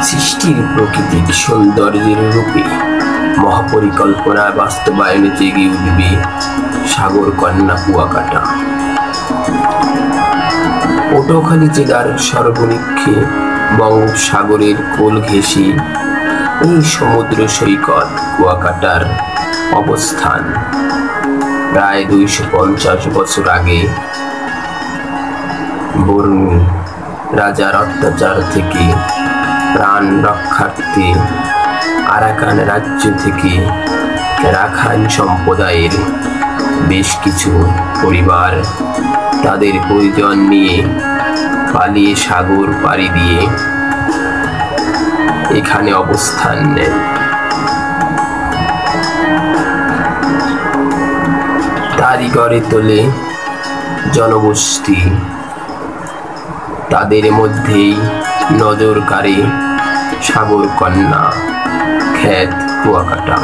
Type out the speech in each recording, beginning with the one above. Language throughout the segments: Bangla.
সৃষ্টির প্রকৃতির সৌন্দর্যের রূপে মহাপরিকল্পনায় বাস্তবায়নে জেগে উঠবে সাগর কন্যা কুয়াকাটা। পটুয়াখালী জেলার সর্বনিক্ষে বঙ্গোপসাগরের কোল ঘেঁষে এই সমুদ্র সৈকত কুয়াকাটার অবস্থান। প্রায় 250 বছর আগে বর্মী রাজার অত্যাচার থেকে প্রাণ রক্ষার্থে আরাকান রাজ্য থেকে রাখাইন সম্প্রদায়ের বেশ কিছু পরিবার তাদের পরিজন নিয়ে পালিয়ে সাগর পাড়ি দিয়ে এখানে অবস্থান নেন। তারই গড়ে তোলে জনগোষ্ঠী। তাদের মধ্যেই নজর কাড়ে সাগর কন্যা খ্যাত কুয়াকাটা।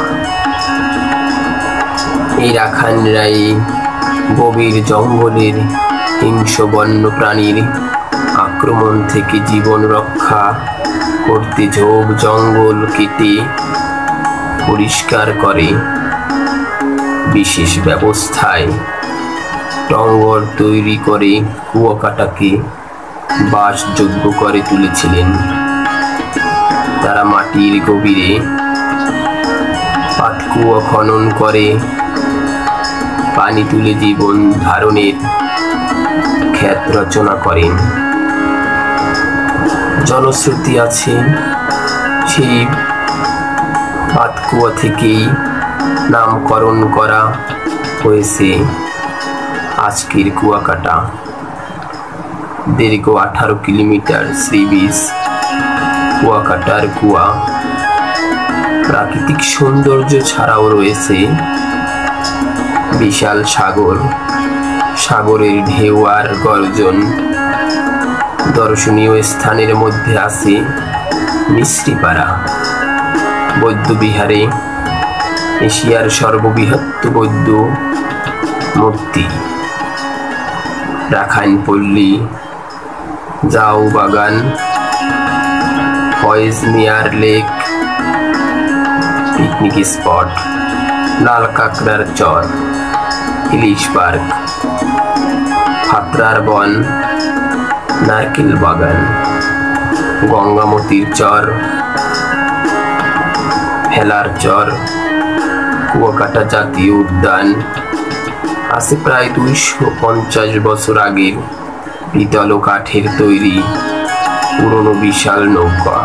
এই রাখাইনরাই গভীর জঙ্গলের হিংস্র বন্য প্রাণীর আক্রমণ থেকে জীবন রক্ষা করতে ঝোপ জঙ্গল কেটে পরিষ্কার করে বিশেষ ব্যবস্থায় টঙ্গর তৈরি করে কুয়াকাটাকে বাসযোগ্য করে তুলেছিলেন। তারা মাটির গভীরে পাতকুয়া খনন করে পানি তুলে জীবন ধারণের খ্যাত রচনা করেন। জনশ্রুতি আছে সেই পাতকুয়া থেকেই নামকরণ করা হয়েছে আজকের কুয়াকাটা। দীর্ঘ 18 কিলোমিটার সি বিচ কুয়াকাটার কুয়া প্রাকৃতিক সৌন্দর্য ছাড়াও রয়েছে বিশাল সাগর, সাগরের ঢেউ আর গর্জন। দর্শনীয় স্থানের মধ্যে আছে মিস্ত্রিপাড়া বৌদ্ধ বিহারে এশিয়ার সর্ববৃহৎ বৌদ্ধ মূর্তি, রাখাইন পল্লী, জাউ বাগান, ফয়েজ মিয়ার লেক, পিকনিক স্পট, লাল কাঁকড়ার চর, ইলিশ পার্ক, ফাতরার বন, নারকেল বাগান, গঙ্গামতির চর, হেলার চর, কুয়াকাটা জাতীয় উদ্যান। আছে প্রায় 250 বছর আগের পিতল ও কাঠের তৈরি পুরনো বিশাল নৌকা।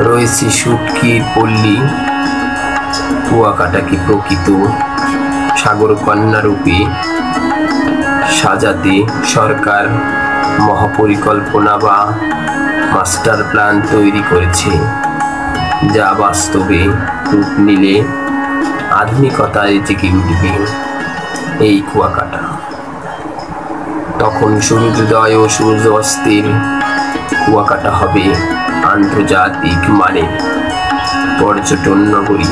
রয়েছে শুটকির পল্লী। কুয়াকাটাকে প্রকৃত সাগর কন্যা রূপে সাজাতে সরকার মহাপরিকল্পনা বা মাস্টার প্ল্যান তৈরি করেছে, যা বাস্তবে রূপ নিলে আধুনিকতায় জেগে উঠবে এই কুয়াকাটা। তখন সূর্যোদয় ও সূর্য অস্তের কুয়াকাটা হবে আন্তর্জাতিক মানের পর্যটন নগরী।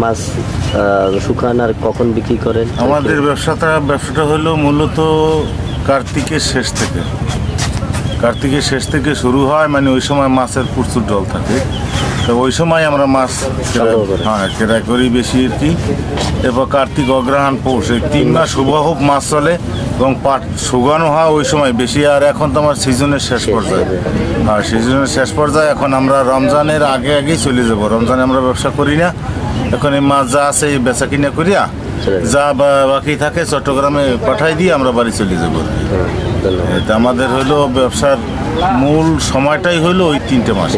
মাছ শুকান আর কখন বিক্রি করেন? আমাদের ব্যবসাটা হলো মূলত কার্তিকের শেষ থেকে শুরু হয়। মানে ওই সময় মাছের প্রচুর জল থাকে। তো ওই সময় আমরা মাছ সংগ্রহ করেন। হ্যাঁ ক্রয় করি বেশি আর কি। এরপর কার্তিক, অগ্রহায়ণ, পৌষ এই 3 মাস হুবহুব মাছ চলে এবং পাট শুকানো হয় ওই সময় বেশি। আর এখন তো আমার সিজনের শেষ পর্যায়ে, আর সিজনের শেষ পর্যায়ে এখন আমরা রমজানের আগে আগেই চলে যাবো। রমজানে আমরা ব্যবসা করি না, এখন এই মাছ যা আছে এই বেচা কিনা করিয়া যা বাকি থাকে চট্টগ্রামে পাঠাই দিয়ে আমরা বাড়ি চলে যাবো। ধন্যবাদ। এটা আমাদের হইলো ব্যবসার মূল সময়টাই হইলো ওই 3টে মাস।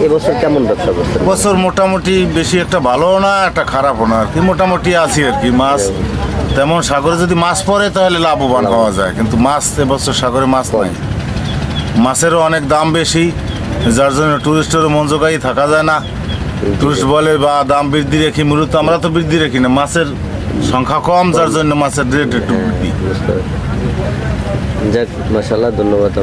এবছর কেমন ব্যবসা করছেন? বছর মোটামুটি বেশি একটা ভালোও না একটা খারাপও না আর কি, মোটামুটি আছি আর কি। মাছ তেমন সাগরে যদি মাছ পড়ে তাহলে লাভবান হওয়া যায়, কিন্তু মাছ এবছর সাগরে মাছ নাই। মাছেরও অনেক দাম বেশি, যার জন্য টুরিস্টেরও মন জোগাই থাকা যায় না। টুরিস্ট বলে বা দাম বৃদ্ধি রেখি, মূলত আমরা তো বৃদ্ধি রেখি না, মাছের সংখ্যা কম যার জন্য মাছের রেট একটু বৃদ্ধি। যাক, মাশাআল্লাহ, ধন্যবাদ।